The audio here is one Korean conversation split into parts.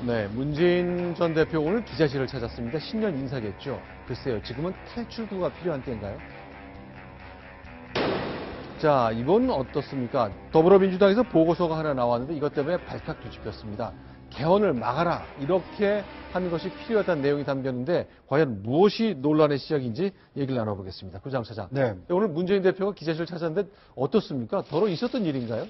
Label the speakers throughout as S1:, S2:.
S1: 네, 문재인 전 대표 오늘 기자실을 찾았습니다. 신년 인사겠죠. 글쎄요, 지금은 탈출구가 필요한 때인가요? 자, 이번 어떻습니까? 더불어민주당에서 보고서가 하나 나왔는데 이것 때문에 발칵 뒤집혔습니다. 개헌을 막아라, 이렇게 하는 것이 필요하다는 내용이 담겼는데 과연 무엇이 논란의 시작인지 얘기를 나눠보겠습니다. 구장 차장.
S2: 네.
S1: 오늘 문재인 대표가 기자실 찾았는데 어떻습니까? 더러 있었던 일인가요?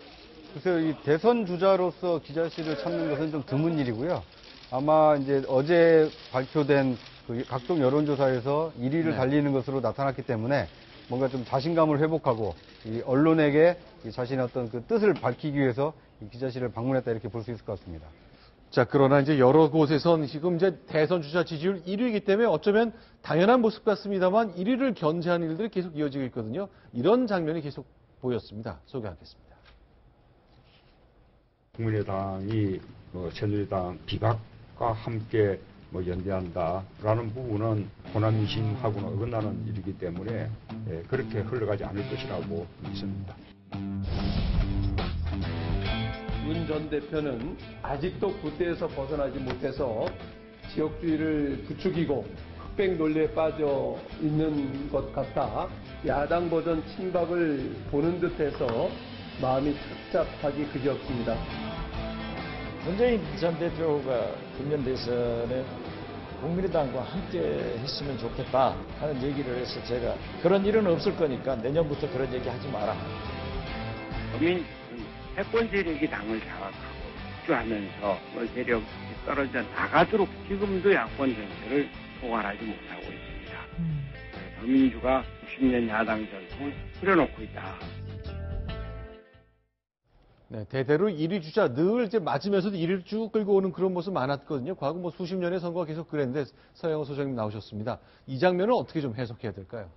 S2: 글쎄요, 이 대선 주자로서 기자실을 찾는 것은 좀 드문 일이고요. 아마 이제 어제 발표된 그 각종 여론조사에서 1위를
S1: 네.
S2: 달리는 것으로 나타났기 때문에 뭔가 좀 자신감을 회복하고 이 언론에게 이 자신의 어떤 그 뜻을 밝히기 위해서 이 기자실을 방문했다 이렇게 볼 수 있을 것 같습니다.
S1: 자, 그러나 이제 여러 곳에선 지금 이제 대선 주자 지지율 1위이기 때문에 어쩌면 당연한 모습 같습니다만 1위를 견제하는 일들이 계속 이어지고 있거든요. 이런 장면이 계속 보였습니다. 소개하겠습니다.
S3: 국민의당이 새누리당 비박과 함께 연대한다라는 부분은 호남민심하고는 어긋나는 일이기 때문에 그렇게 흘러가지 않을 것이라고 믿습니다.
S4: 윤 전 대표는 아직도 구태에서 벗어나지 못해서 지역주의를 부추기고 흑백 논리에 빠져 있는 것 같아 야당 버전 친박을 보는 듯해서 마음이 착잡하기 그지없습니다.
S5: 문재인 전 대표가 국면 대선에 국민의당과 함께 했으면 좋겠다 하는 얘기를 해서 제가 그런 일은 없을 거니까 내년부터 그런 얘기 하지 마라.
S6: 국민 패권 세력이 당을 장악하고 주하면서 세력이 떨어져 나가도록 지금도 야권 정세를 보완하지 못하고 있습니다. 더민주가 90년 야당 전통을 뿌려놓고 있다.
S1: 네, 대대로 1위 주자 늘 이제 맞으면서도 1위를 쭉 끌고 오는 그런 모습 많았거든요. 과거 수십 년의 선거가 계속 그랬는데 서영호 소장님 나오셨습니다. 이 장면을 어떻게 좀 해석해야 될까요?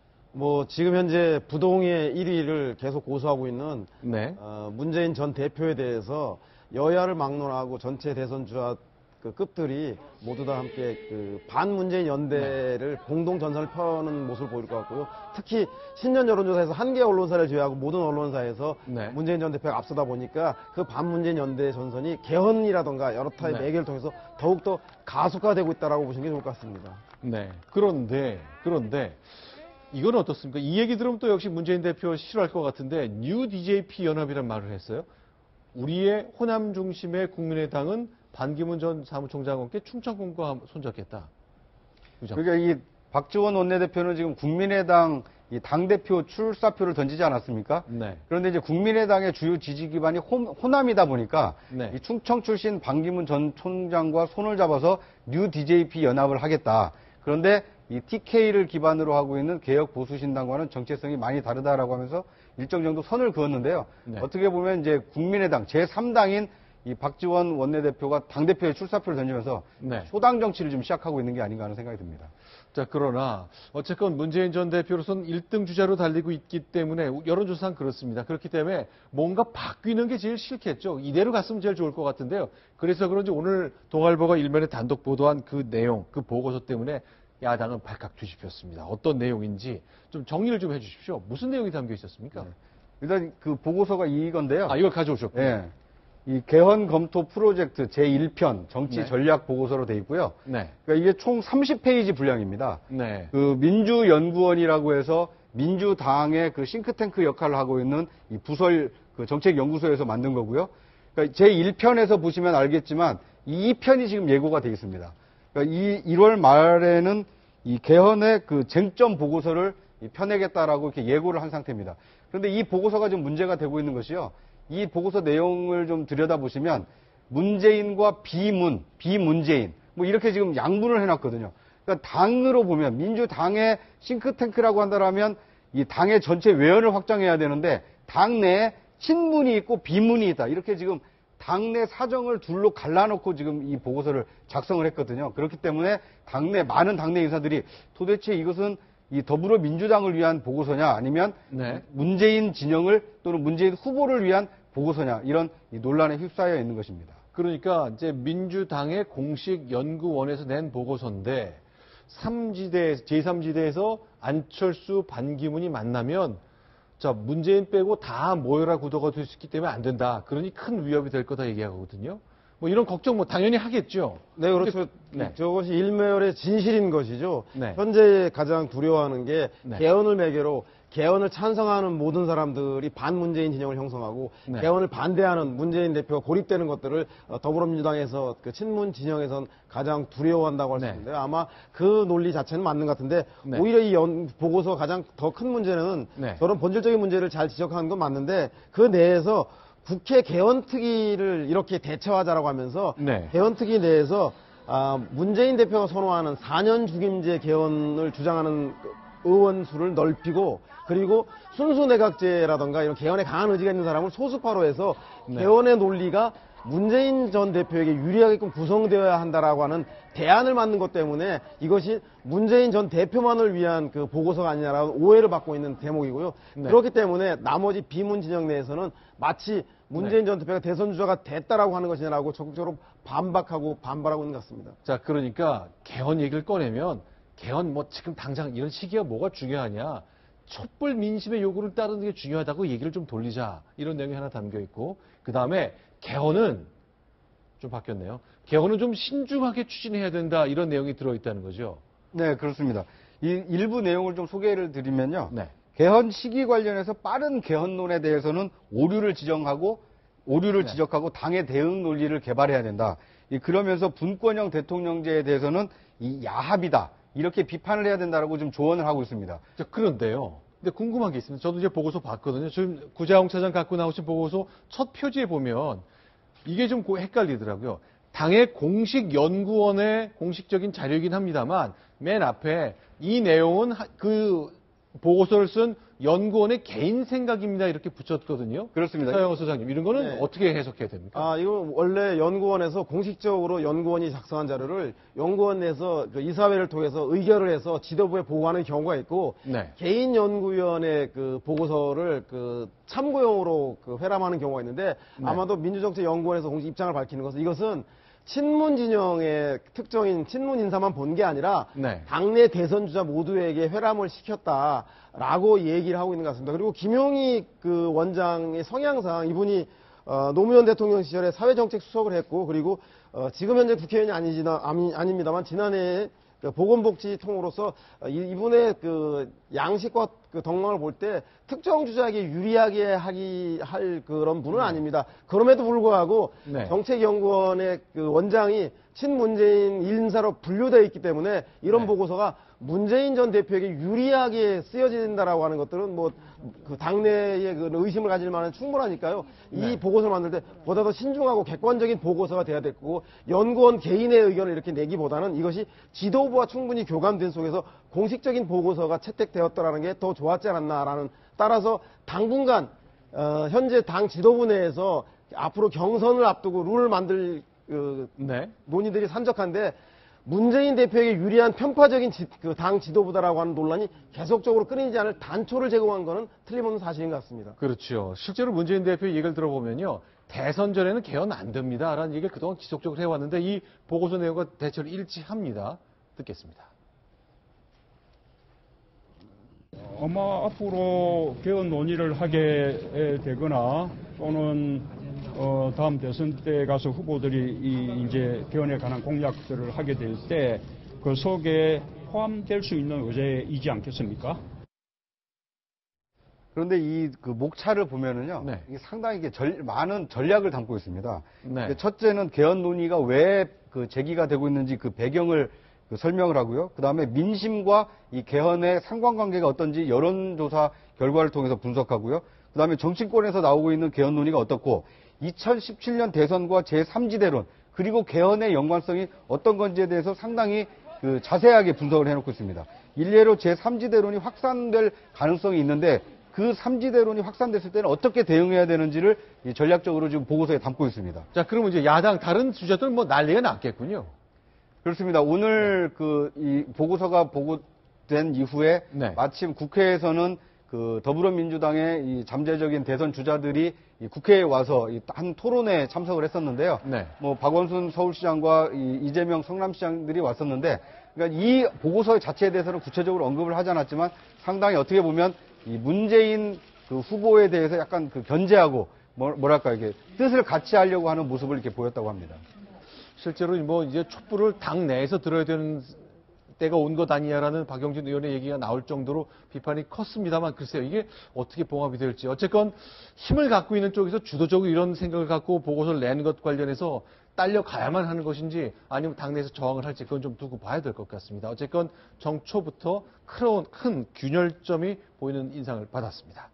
S7: 지금 현재 부동의 1위를 계속 고수하고 있는
S1: 네.
S7: 문재인 전 대표에 대해서 여야를 막론하고 전체 대선 주자 그 급들이 모두 다 함께 그 반문재인 연대를 공동 전선을 펴는 모습을 보일 것 같고요. 특히 신년 여론조사에서 한 개 언론사를 제외하고 모든 언론사에서
S1: 네.
S7: 문재인 전 대표가 앞서다 보니까 그 반문재인 연대 전선이 개헌이라던가 여러 타입
S1: 네.
S7: 매개를 통해서 더욱더 가속화되고 있다라고 보시는 게 좋을 것 같습니다.
S1: 네. 그런데 이건 어떻습니까? 이 얘기 들으면 또 역시 문재인 대표 싫어할 것 같은데 뉴 DJP 연합이란 말을 했어요. 우리의 호남 중심의 국민의당은 반기문 전 사무총장과 함께 충청권과 손잡겠다.
S2: 그러니까 이 박지원 원내대표는 지금 국민의당 이 당대표 출사표를 던지지 않았습니까?
S1: 네.
S2: 그런데 이제 국민의당의 주요 지지 기반이 호남이다 보니까
S1: 네.
S2: 이 충청 출신 반기문 전 총장과 손을 잡아서 뉴 DJP 연합을 하겠다. 그런데 이 TK를 기반으로 하고 있는 개혁 보수신당과는 정체성이 많이 다르다라고 하면서 일정 정도 선을 그었는데요.
S1: 네.
S2: 어떻게 보면 이제 국민의당 제3당인 이 박지원 원내대표가 당대표의 출사표를 던지면서
S1: 네.
S2: 소당 정치를 좀 시작하고 있는 게 아닌가 하는 생각이 듭니다.
S1: 자, 그러나 어쨌건 문재인 전 대표로서는 1등 주자로 달리고 있기 때문에 여론조사는 그렇습니다. 그렇기 때문에 뭔가 바뀌는 게 제일 싫겠죠. 이대로 갔으면 제일 좋을 것 같은데요. 그래서 그런지 오늘 동아일보가 일면에 단독 보도한 그 내용, 그 보고서 때문에 야당은 발칵 뒤집혔습니다. 어떤 내용인지 좀 정리를 좀 해주십시오. 무슨 내용이 담겨 있었습니까?
S2: 네. 일단 그 보고서가 이건데요.
S1: 이걸 가져오셨군요.
S2: 네. 이 개헌 검토 프로젝트 제1편 정치
S1: 네.
S2: 전략 보고서로 돼 있고요.
S1: 네.
S2: 그러니까 이게 총 30페이지 분량입니다.
S1: 네.
S2: 그 민주연구원이라고 해서 민주당의 그 싱크탱크 역할을 하고 있는 이 부설 그 정책연구소에서 만든 거고요. 그러니까 제1편에서 보시면 알겠지만 이 2편이 지금 예고가 돼 있습니다. 그러니까 이 1월 말에는 이 개헌의 그 쟁점 보고서를 펴내겠다라고 이렇게 예고를 한 상태입니다. 그런데 이 보고서가 좀 문제가 되고 있는 것이요. 이 보고서 내용을 좀 들여다보시면 문재인과 비문재인 뭐 이렇게 지금 양분을 해놨거든요. 그러니까 당으로 보면 민주당의 싱크탱크라고 한다면 이 당의 전체 외연을 확장해야 되는데 당내에 친문이 있고 비문이 있다. 이렇게 지금 당내 사정을 둘로 갈라놓고 지금 이 보고서를 작성을 했거든요. 그렇기 때문에 많은 당내 인사들이 도대체 이것은 이 더불어민주당을 위한 보고서냐 아니면
S1: 네.
S2: 문재인 진영을 또는 문재인 후보를 위한 보고서냐 이런 이 논란에 휩싸여 있는 것입니다.
S1: 그러니까 이제 민주당의 공식 연구원에서 낸 보고서인데 제3지대에서 안철수, 반기문이 만나면 자, 문재인 빼고 다 모여라 구도가 될 수 있기 때문에 안 된다. 그러니 큰 위협이 될 거다 얘기하거든요. 뭐 이런 걱정 뭐 당연히 하겠죠.
S7: 네, 그렇죠.
S1: 네.
S7: 저것이 일멸의 진실인 것이죠.
S1: 네.
S7: 현재 가장 두려워하는 게
S1: 네.
S7: 개헌을 매개로 개헌을 찬성하는 모든 사람들이 반문재인 진영을 형성하고
S1: 네.
S7: 개헌을 반대하는 문재인 대표가 고립되는 것들을 더불어민주당에서 그 친문 진영에선 가장 두려워한다고 할 수
S1: 네.
S7: 있는데요. 아마 그 논리 자체는 맞는 것 같은데
S1: 네.
S7: 오히려 이 보고서 가장 더 큰 문제는
S1: 네.
S7: 저런 본질적인 문제를 잘 지적하는 건 맞는데 그 내에서 국회 개헌특위를 이렇게 대처하자라고 하면서
S1: 네.
S7: 개헌특위 내에서 문재인 대표가 선호하는 4년 중임제 개헌을 주장하는 의원 수를 넓히고 그리고 순수 내각제라던가 이런 개헌에 강한 의지가 있는 사람을 소수파로 해서
S1: 네.
S7: 개헌의 논리가 문재인 전 대표에게 유리하게끔 구성되어야 한다라고 하는 대안을 만든 것 때문에 이것이 문재인 전 대표만을 위한 그 보고서가 아니냐라는 오해를 받고 있는 대목이고요.
S1: 네.
S7: 그렇기 때문에 나머지 비문 진영 내에서는 마치 문재인 전 대표가 대선 주자가 됐다라고 하는 것이냐라고 적극적으로 반박하고 반발하고 있는 것 같습니다.
S1: 자, 그러니까 개헌 얘기를 꺼내면 개헌 뭐 지금 당장 이런 시기가 뭐가 중요하냐. 촛불 민심의 요구를 따르는 게 중요하다고 얘기를 좀 돌리자. 이런 내용이 하나 담겨 있고 그 다음에 개헌은 좀 바뀌었네요. 개헌은 좀 신중하게 추진해야 된다. 이런 내용이 들어있다는 거죠.
S2: 네, 그렇습니다. 이 일부 내용을 좀 소개를 드리면요.
S1: 네.
S2: 개헌 시기 관련해서 빠른 개헌론에 대해서는 오류를 지적하고 당의 대응 논리를 개발해야 된다. 그러면서 분권형 대통령제에 대해서는 이 야합이다. 이렇게 비판을 해야 된다라고 좀 조언을 하고 있습니다.
S1: 자, 그런데요. 근데 궁금한 게 있습니다. 저도 이제 보고서 봤거든요. 지금 구자영 차장 갖고 나오신 보고서 첫 표지에 보면 이게 좀 헷갈리더라고요. 당의 공식 연구원의 공식적인 자료이긴 합니다만 맨 앞에 이 내용은 그 보고서를 쓴 연구원의 개인 생각입니다. 이렇게 붙였거든요.
S2: 그렇습니다.
S1: 차영호 소장님, 이런 거는
S7: 네.
S1: 어떻게 해석해야 됩니까?
S7: 이거 원래 연구원에서 공식적으로 연구원이 작성한 자료를 연구원 내에서 그 이사회를 통해서 의결을 해서 지도부에 보고하는 경우가 있고
S1: 네.
S7: 개인 연구위원회 그 보고서를 그 참고용으로 그 회람하는 경우가 있는데
S1: 네.
S7: 아마도 민주정책연구원에서 공식 입장을 밝히는 것은 이것은 친문 진영의 특정인 친문 인사만 본 게 아니라
S1: 네.
S7: 당내 대선 주자 모두에게 회람을 시켰다라고 얘기를 하고 있는 것 같습니다. 그리고 김용희 그 원장의 성향상 이분이 노무현 대통령 시절에 사회정책 수석을 했고 그리고 지금 현재 국회의원이 아닙니다만 지난해에 그 보건복지통으로서 이분의 그 양식과 그 덕망을 볼 때 특정 주자에게 유리하게 할 그런 분은 아닙니다. 그럼에도 불구하고
S1: 네.
S7: 정책연구원의 그 원장이 친문재인 인사로 분류되어 있기 때문에 이런
S1: 네.
S7: 보고서가 문재인 전 대표에게 유리하게 쓰여진다라고 하는 것들은 뭐 그 당내의 그 의심을 가질 만한 충분하니까요.
S1: 네.
S7: 이 보고서를 만들 때 보다 더 신중하고 객관적인 보고서가 돼야 될 거고 연구원 개인의 의견을 이렇게 내기보다는 이것이 지도부와 충분히 교감된 속에서 공식적인 보고서가 채택되었다라는 게 더 좋았지 않았나라는 따라서 당분간 현재 당 지도부 내에서 앞으로 경선을 앞두고 룰을 만들
S1: 네.
S7: 논의들이 산적한데 문재인 대표에게 유리한 편파적인 그 당 지도부다라고 하는 논란이 계속적으로 끊이지 않을 단초를 제공한 것은 틀림없는 사실인 것 같습니다.
S1: 그렇죠. 실제로 문재인 대표 얘기를 들어보면요. 대선 전에는 개헌 안 됩니다라는 얘기를 그동안 지속적으로 해왔는데 이 보고서 내용과 대체로 일치합니다. 듣겠습니다.
S3: 아마 앞으로 개헌 논의를 하게 되거나 또는 다음 대선 때 가서 후보들이 이제 개헌에 관한 공약들을 하게 될 때 그 속에 포함될 수 있는 의제이지 않겠습니까?
S2: 그런데 이 그 목차를 보면은요,
S1: 네.
S2: 이게 상당히 많은 전략을 담고 있습니다.
S1: 네.
S2: 첫째는 개헌 논의가 왜 그 제기가 되고 있는지 그 배경을 설명을 하고요. 그 다음에 민심과 이 개헌의 상관관계가 어떤지 여론조사 결과를 통해서 분석하고요. 그 다음에 정치권에서 나오고 있는 개헌 논의가 어떻고 2017년 대선과 제3지대론 그리고 개헌의 연관성이 어떤 건지에 대해서 상당히 그 자세하게 분석을 해놓고 있습니다. 일례로 제3지대론이 확산될 가능성이 있는데 그 3지대론이 확산됐을 때는 어떻게 대응해야 되는지를 전략적으로 지금 보고서에 담고 있습니다.
S1: 자, 그러면 이제 야당 다른 주자들은 뭐 난리가 났겠군요.
S2: 그렇습니다. 오늘 이 보고서가 보고된 이후에
S1: 네.
S2: 마침 국회에서는 그 더불어민주당의 이 잠재적인 대선 주자들이 이 국회에 와서 한 토론회에 참석을 했었는데요.
S1: 네.
S2: 뭐 박원순 서울시장과 이재명 성남시장들이 왔었는데, 그러니까 이 보고서 자체에 대해서는 구체적으로 언급을 하지 않았지만 상당히 어떻게 보면 이 문재인 그 후보에 대해서 약간 그 견제하고 뭐랄까 이게 뜻을 같이 하려고 하는 모습을 이렇게 보였다고 합니다.
S1: 실제로 뭐 이제 촛불을 당 내에서 들어야 되는 때가 온 것 아니냐라는 박영진 의원의 얘기가 나올 정도로 비판이 컸습니다만 글쎄요, 이게 어떻게 봉합이 될지. 어쨌건 힘을 갖고 있는 쪽에서 주도적으로 이런 생각을 갖고 보고서를 내는 것 관련해서 딸려가야만 하는 것인지 아니면 당내에서 저항을 할지 그건 좀 두고 봐야 될 것 같습니다. 어쨌건 정초부터 큰 균열점이 보이는 인상을 받았습니다.